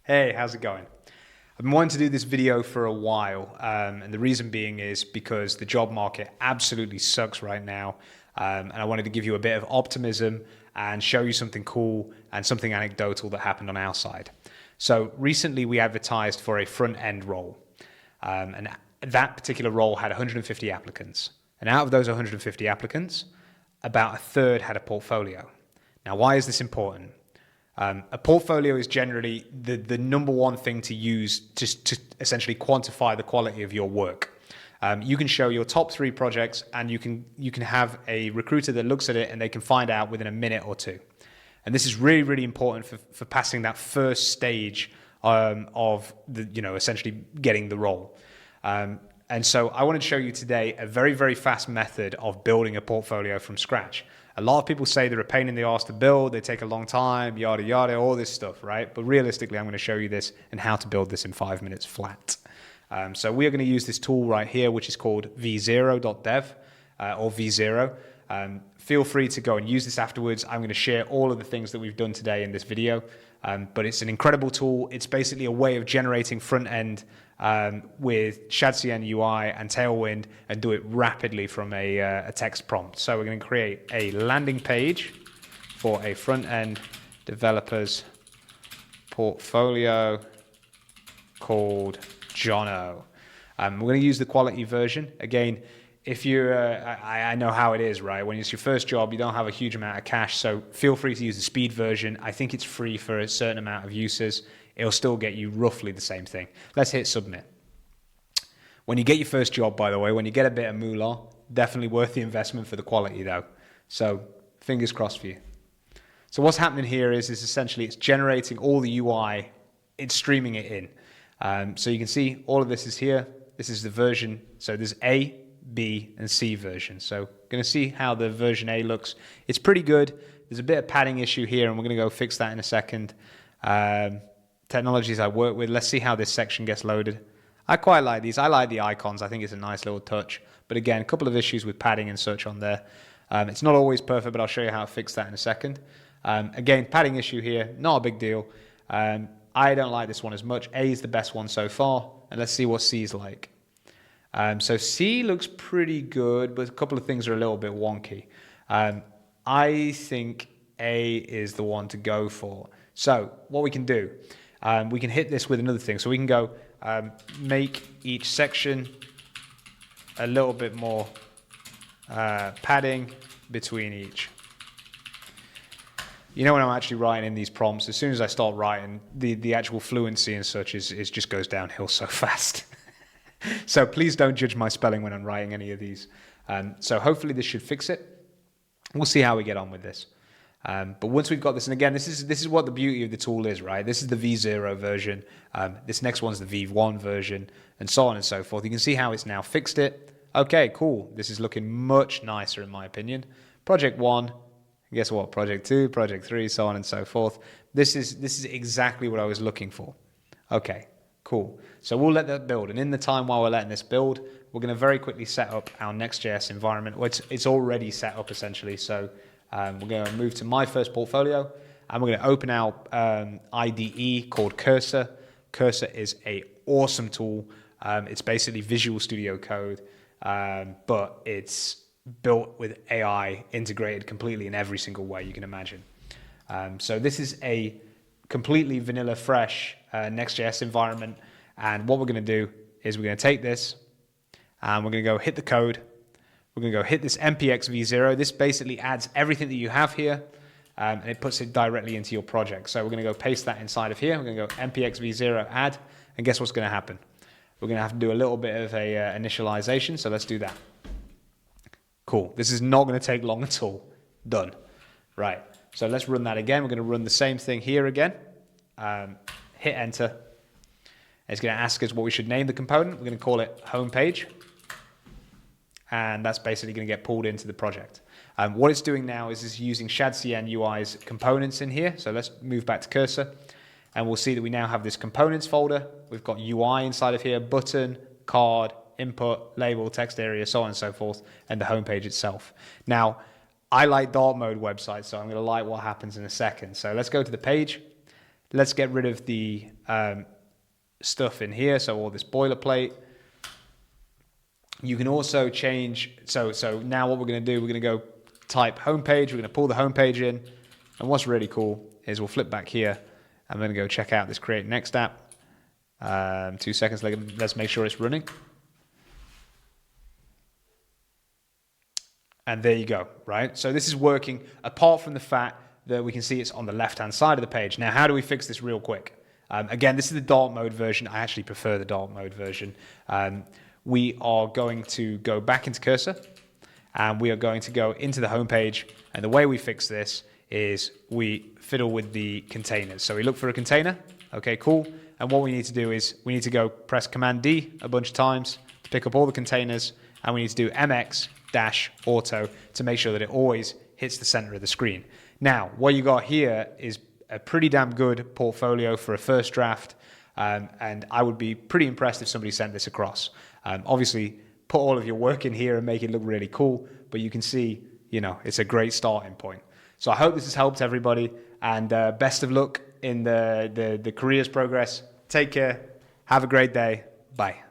Hey, how's it going? I've been wanting to do this video for a while, and the reason being is because the job market absolutely sucks right now, and I wanted to give you a bit of optimism and show you something cool and something anecdotal that happened on our side. So recently we advertised for a front-end role, and that particular role had 150 applicants. And out of those 150 applicants, about a third had a portfolio. Now, why is this important? A portfolio is generally the number one thing to use just to essentially quantify the quality of your work. You can show your top 3 projects, and you can have a recruiter that looks at it and they can find out within a minute or two. And this is really, really important for passing that first stage of essentially getting the role. And so I wanted to show you today a very, very fast method of building a portfolio from scratch. A lot of people say they're a pain in the arse to build, they take a long time, yada, yada, all this stuff, right? But realistically, I'm going to show you this and how to build this in 5 minutes flat. So we are going to use this tool right here, which is called v0.dev or v0. Feel free to go and use this afterwards. I'm going to share all of the things that we've done today in this video, but it's an incredible tool. It's basically a way of generating front end with ShadCN UI and Tailwind and do it rapidly from a text prompt. So we're going to create a landing page for a front-end developer's portfolio called Jono. We're going to use the quality version. Again, if you're, I know how it is, right? When it's your first job, you don't have a huge amount of cash, so feel free to use the speed version. I think it's free for a certain amount of uses. It'll still get you roughly the same thing. Let's hit submit. When you get your first job, by the way, when you get a bit of moolah, definitely worth the investment for the quality though. So fingers crossed for you. So what's happening here is essentially it's generating all the UI, it's streaming it in. So you can see all of this is here. This is the version. So there's A, B, and C version. So going to see how the version A looks. It's pretty good. There's a bit of padding issue here, and we're going to go fix that in a second. Technologies I work with. Let's see how this section gets loaded. I quite like these. I like the icons. I think it's a nice little touch. But again, a couple of issues with padding and such on there. It's not always perfect, but I'll show you how to fix that in a second. Again, padding issue here. Not a big deal. I don't like this one as much. A is the best one so far. And let's see what C is like. So C looks pretty good, but a couple of things are a little bit wonky. I think A is the one to go for. So what we can do, we can hit this with another thing. So we can go make each section a little bit more padding between each. You know, when I'm actually writing in these prompts, as soon as I start writing, the actual fluency and such is just goes downhill so fast. So please don't judge my spelling when I'm writing any of these. So hopefully this should fix it. We'll see how we get on with this. But once we've got this, and again, this is what the beauty of the tool is, right? This is the V0 version. This next one's the V1 version, and so on and so forth. You can see how it's now fixed it. Okay, cool. This is looking much nicer in my opinion. Project 1, guess what? Project 2, Project 3, so on and so forth. This is exactly what I was looking for. Okay, cool. So we'll let that build, and in the time while we're letting this build, we're going to very quickly set up our Next.js environment. Well, it's already set up essentially, so we're going to move to my first portfolio, and we're going to open our IDE called Cursor. Cursor is an awesome tool. It's basically Visual Studio Code, but it's built with AI integrated completely in every single way you can imagine. So this is a completely vanilla, fresh Next.js environment, and what we're going to do is we're going to take this, and we're going to go hit the code. We're going to go hit this npx v0. This basically adds everything that you have here, and it puts it directly into your project. So we're going to go paste that inside of here. We're going to go npx v0 add, and guess what's going to happen? We're going to have to do a little bit of a initialization, so let's do that. Cool. This is not going to take long at all. Done. Right. So let's run that again. We're going to run the same thing here again. Hit enter. It's going to ask us what we should name the component. We're going to call it homepage. And that's basically going to get pulled into the project. What it's doing now is it's using ShadCN UI's components in here. So let's move back to Cursor. And we'll see that we now have this components folder. We've got UI inside of here, button, card, input, label, text area, so on and so forth, and the homepage itself. Now, I like dark mode websites, so I'm going to like what happens in a second. So let's go to the page. Let's get rid of the stuff in here. So all this boilerplate. You can also change. So now what we're going to do, we're going to go type homepage. We're going to pull the homepage in. And what's really cool is we'll flip back here. I'm going to go check out this Create Next app. 2 seconds. Let's make sure it's running. And there you go, right? So this is working apart from the fact that we can see it's on the left-hand side of the page. Now, how do we fix this real quick? Again, this is the dark mode version. I actually prefer the dark mode version. We are going to go back into Cursor, and we are going to go into the home page. And the way we fix this is we fiddle with the containers. So we look for a container. Okay, cool. And what we need to do is we need to go press Command D a bunch of times to pick up all the containers, and we need to do MX-auto to make sure that it always hits the center of the screen. Now, what you got here is a pretty damn good portfolio for a first draft, and I would be pretty impressed if somebody sent this across. Obviously, put all of your work in here and make it look really cool, but you can see, it's a great starting point. So I hope this has helped everybody, and best of luck in the careers progress. Take care. Have a great day. Bye.